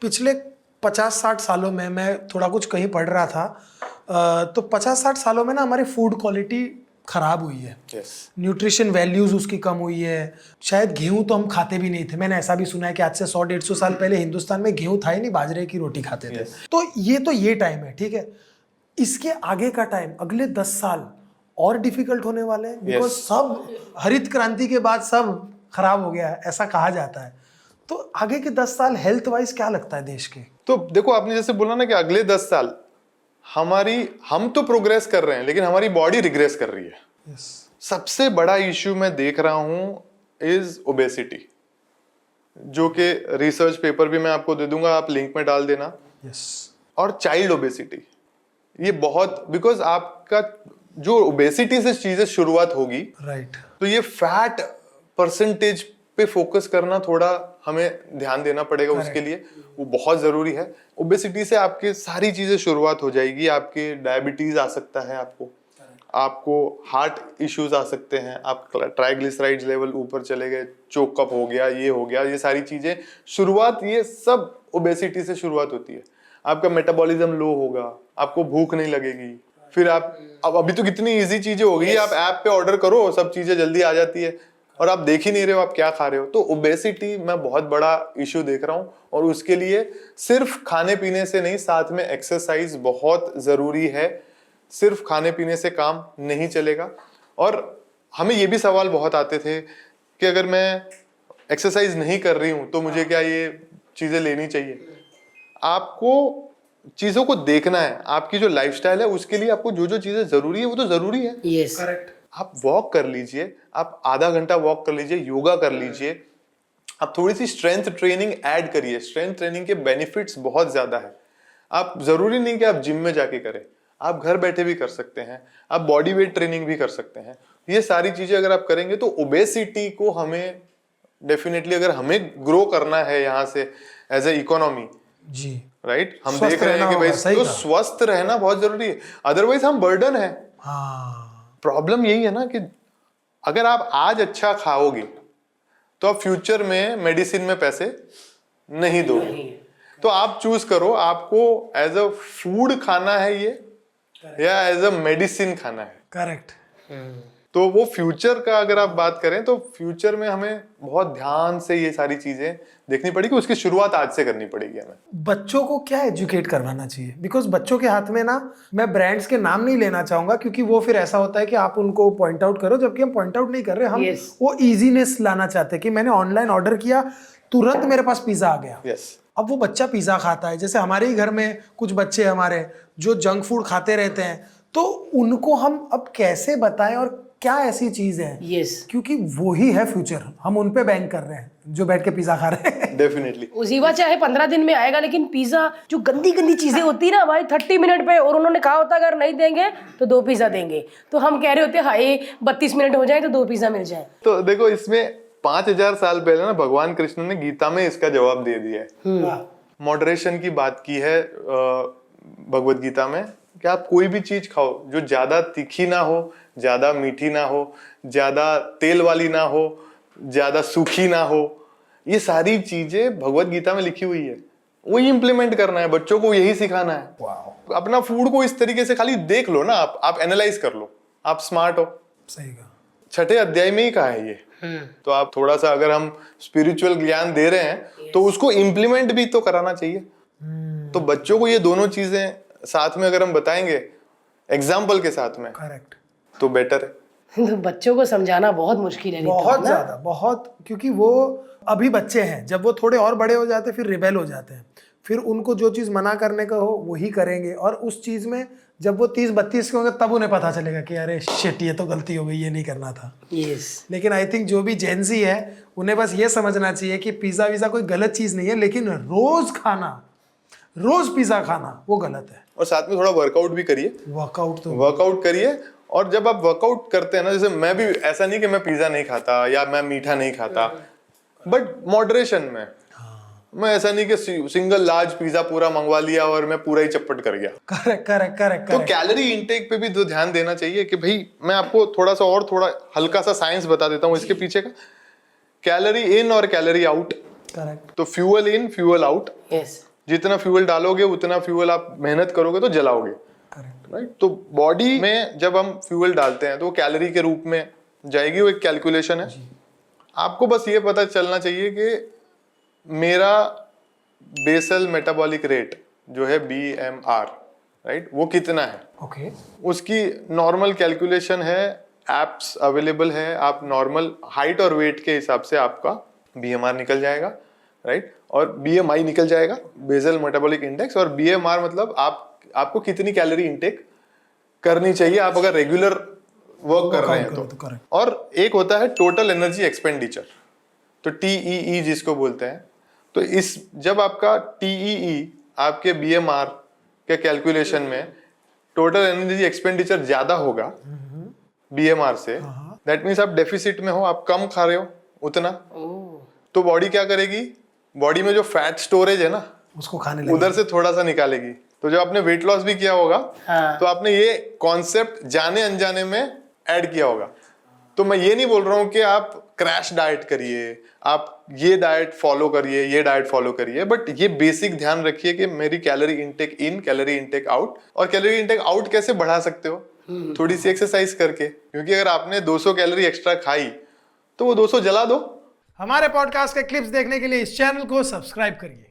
पिछले 50-60 सालों में, मैं थोड़ा कुछ कहीं पढ़ रहा था, तो 50-60 सालों में ना हमारी फूड क्वालिटी खराब हुई है। न्यूट्रिशन वैल्यूज उसकी कम हुई है। शायद गेहूं तो हम खाते भी नहीं थे। मैंने ऐसा भी सुना है कि आज से 100-150 साल पहले हिंदुस्तान में गेहूं था ही नहीं, बाजरे की रोटी खाते थे। तो ये टाइम है, ठीक है। इसके आगे का टाइम, अगले 10 साल और डिफिकल्ट होने वाले हैं, बिकॉज सब हरित क्रांति के बाद सब खराब हो गया है, ऐसा कहा जाता है। तो आगे के 10 साल हेल्थ वाइज क्या लगता है देश के? तो देखो, आपने जैसे बोला ना कि अगले 10 साल हम तो प्रोग्रेस कर रहे हैं, लेकिन हमारी बॉडी रिग्रेस कर रही है। सबसे बड़ा इश्यू मैं देख रहा हूं इज ओबेसिटी, जो कि रिसर्च पेपर भी मैं आपको दे दूंगा, आप लिंक में डाल देना। और चाइल्ड ओबेसिटी, ये बहुत, बिकॉज आपका जो ओबेसिटी से चीजें शुरुआत होगी, राइट, तो ये फैट परसेंटेज पे फोकस करना थोड़ा हमें ध्यान देना पड़ेगा। उसके लिए वो बहुत जरूरी है। ओबेसिटी से आपके सारी चीजें शुरुआत हो जाएगी। आपके डायबिटीज आ सकता है, आपको हार्ट इश्यूज आ सकते हैं, आप ट्राइग्लिसराइड्स लेवल ऊपर चले गए, चोकअप हो गया, ये हो गया, ये सारी चीजें शुरुआत, ये सब ओबेसिटी से शुरुआत होती है। आपका मेटाबॉलिज्म लो होगा, आपको भूख नहीं लगेगी। फिर आप अब अभी तो कितनी इजी चीजें हो गई, आप ऐप पे ऑर्डर करो, सब चीजें जल्दी आ जाती है और आप देख ही नहीं रहे हो आप क्या खा रहे हो। तो ओबेसिटी मैं बहुत बड़ा इश्यू देख रहा हूँ, और उसके लिए सिर्फ खाने पीने से नहीं, साथ में एक्सरसाइज बहुत जरूरी है। सिर्फ खाने पीने से काम नहीं चलेगा। और हमें ये भी सवाल बहुत आते थे कि अगर मैं एक्सरसाइज नहीं कर रही हूँ तो मुझे क्या ये चीजें लेनी चाहिए? आपको चीजों को देखना है। आपकी जो लाइफस्टाइल है उसके लिए आपको जो जो चीजें जरूरी है वो तो जरूरी है। Yes, correct. आप वॉक कर लीजिए, आप आधा घंटा वॉक कर लीजिए, योगा कर लीजिए, आप थोड़ी सी स्ट्रेंथ ट्रेनिंग ऐड करिए। स्ट्रेंथ ट्रेनिंग के बेनिफिट्स बहुत ज्यादा है। आप जरूरी नहीं कि आप जिम में जाके करें, आप घर बैठे भी कर सकते हैं, आप बॉडी वेट ट्रेनिंग भी कर सकते हैं। ये सारी चीजें अगर आप करेंगे तो ओबेसिटी को हमें डेफिनेटली, अगर हमें ग्रो करना है यहाँ से एज ए इकोनॉमी जी, राइट, हम देख रहे हैं कि भाई तो स्वस्थ रहना बहुत जरूरी है, अदरवाइज हम बर्डन है। प्रॉब्लम यही है ना कि अगर आप आज अच्छा खाओगे तो आप फ्यूचर में मेडिसिन में पैसे नहीं दोगे। तो आप चूज करो, आपको एज अ फूड खाना है ये या एज अ मेडिसिन खाना है। करेक्ट। तो वो फ्यूचर का अगर आप बात करें तो फ्यूचर में हमें बहुत ध्यान से ये सारी चीजें देखनी पड़ेगी। उसकी शुरुआत आज से करनी पड़ेगी हमें। बच्चों को क्या एजुकेट करवाना चाहिए? बिकॉज बच्चों के हाथ में ना, मैं ब्रांड्स के नाम नहीं लेना चाहूंगा क्योंकि वो फिर ऐसा होता है कि आप उनको पॉइंट आउट करो, जबकि हम पॉइंट आउट नहीं कर रहे। हम वो इजीनेस लाना चाहते हैं कि मैंने ऑनलाइन ऑर्डर किया, तुरंत मेरे पास पिज्जा आ गया। अब वो बच्चा पिज्जा खाता है, जैसे हमारे ही घर में कुछ बच्चे हमारे जो जंक फूड खाते रहते हैं, तो उनको हम अब कैसे बताएं और क्या ऐसी चीज है क्योंकि वो ही है फ्यूचर। हम उन पे बैंक कर रहे हैं जो बैठ के पिज्जा खा रहे हैं। डेफिनेटली उसीवा चाहे 15 दिन में आएगा, लेकिन पिज्जा जो गंदी गंदी चीजें होती है ना भाई, 30 मिनट पे, और उन्होंने कहा होता अगर नहीं देंगे तो 2 पिज्जा देंगे, तो हम कह रहे होते हाय 32 मिनट हो जाए तो 2 पिज्जा मिल जाए। तो देखो, इसमें 5000 साल पहले ना भगवान कृष्ण ने गीता में इसका जवाब दे दिया है। मॉडरेशन की बात की है भगवत गीता में कि आप कोई भी चीज खाओ जो ज्यादा तीखी ना हो, ज्यादा मीठी ना हो, ज्यादा तेल वाली ना हो, ज्यादा सूखी ना हो। ये सारी चीजें भगवत गीता में लिखी हुई है, वही इंप्लीमेंट करना है, बच्चों को यही सिखाना है। अपना फूड को इस तरीके से खाली देख लो ना, आप एनालाइज कर लो, आप स्मार्ट हो। सही कहा, 6ठे अध्याय में ही कहा है ये। तो आप थोड़ा सा, अगर हम स्पिरिचुअल ज्ञान दे रहे हैं तो उसको इम्प्लीमेंट भी तो कराना चाहिए। तो बच्चों को ये दोनों चीजें साथ में अगर हम बताएंगे एग्जाम्पल के साथ में, करेक्ट, तो बेटर है। तो बच्चों को समझाना बहुत मुश्किल है, बहुत ज्यादा, बहुत, क्योंकि वो अभी बच्चे हैं, जब वो थोड़े और बड़े हो जाते हैं फिर रिबेल हो जाते हैं, फिर उनको जो चीज मना करने का हो वही करेंगे, और उस चीज में जब वो 30-32 के होंगे तब उन्हें पता चलेगा कि अरे शिट, ये तो गलती हो गई, ये नहीं करना था। लेकिन आई थिंक जो भी जेंजी है उन्हें बस ये समझना चाहिए कि पिज्जा विज़ा कोई गलत चीज नहीं है, लेकिन रोज खाना, रोज पिज्जा खाना वो गलत है। और साथ में थोड़ा वर्कआउट भी करिए। वर्कआउट करिए। और जब आप वर्कआउट करते हैं ना, जैसे मैं भी, ऐसा नहीं कि मैं पिज्जा नहीं खाता या मैं मीठा नहीं खाता, बट मॉडरेशन में। मैं ऐसा नहीं कि सिंगल लार्ज पिज्जा पूरा मंगवा लिया और मैं पूरा ही चप्पट कर गया। करेक्ट। तो कैलोरी इनटेक पे भी तो ध्यान देना चाहिए कि भाई, मैं आपको थोड़ा सा और थोड़ा हल्का सा साइंस बता देता हूँ इसके पीछे का। कैलोरी इन और कैलोरी आउट। करेक्ट। तो फ्यूल इन, फ्यूल आउट। जितना फ्यूल डालोगे उतना फ्यूल आप मेहनत करोगे तो जलाओगे, राइट। तो बॉडी में जब हम फ्यूल डालते हैं तो वो कैलोरी के रूप में जाएगी, वो एक कैलकुलेशन है। आपको बस ये पता चलना चाहिए कि मेरा बेसल मेटाबॉलिक रेट जो है BMR, राइट, वो कितना है। ओके। उसकी नॉर्मल कैलकुलेशन है, एप्स अवेलेबल है, आप नॉर्मल हाइट और वेट के हिसाब से आपका BMR निकल जाएगा, राइट, और BMI निकल जाएगा, बेसल मेटाबॉलिक इंडेक्स। और BMR मतलब आपको कितनी कैलोरी इनटेक करनी चाहिए आप अगर रेगुलर वर्क कर रहे हैं तो। करेक्ट। और एक होता है टोटल एनर्जी एक्सपेंडिचर, तो TEE जिसको बोलते हैं। तो इस जब आपका TEE आपके BMR के कैलकुलेशन में टोटल एनर्जी एक्सपेंडिचर ज्यादा होगा BMR से, दैट मीन्स आप डेफिसिट में हो, आप कम खा रहे हो उतना, तो बॉडी क्या करेगी, बॉडी में जो फैट स्टोरेज है ना उसको खाने लगे। उधर से थोड़ा सा निकालेगी। तो जब आपने वेट लॉस भी किया होगा तो आपने ये कॉन्सेप्ट जाने अनजाने में ऐड किया होगा। तो मैं ये नहीं बोल रहा हूँ कि आप क्रैश डाइट करिए, आप ये डाइट फॉलो करिए, ये डाइट फॉलो करिए, बट ये बेसिक ध्यान रखिए कि मेरी कैलोरी इनटेक इन, कैलोरी इनटेक आउट। और कैलोरी इनटेक आउट कैसे बढ़ा सकते हो, थोड़ी सी एक्सरसाइज करके, क्योंकि अगर आपने 200 कैलोरी एक्स्ट्रा खाई तो वो 200 जला दो। हमारे पॉडकास्ट के क्लिप्स देखने के लिए इस चैनल को सब्सक्राइब करिए।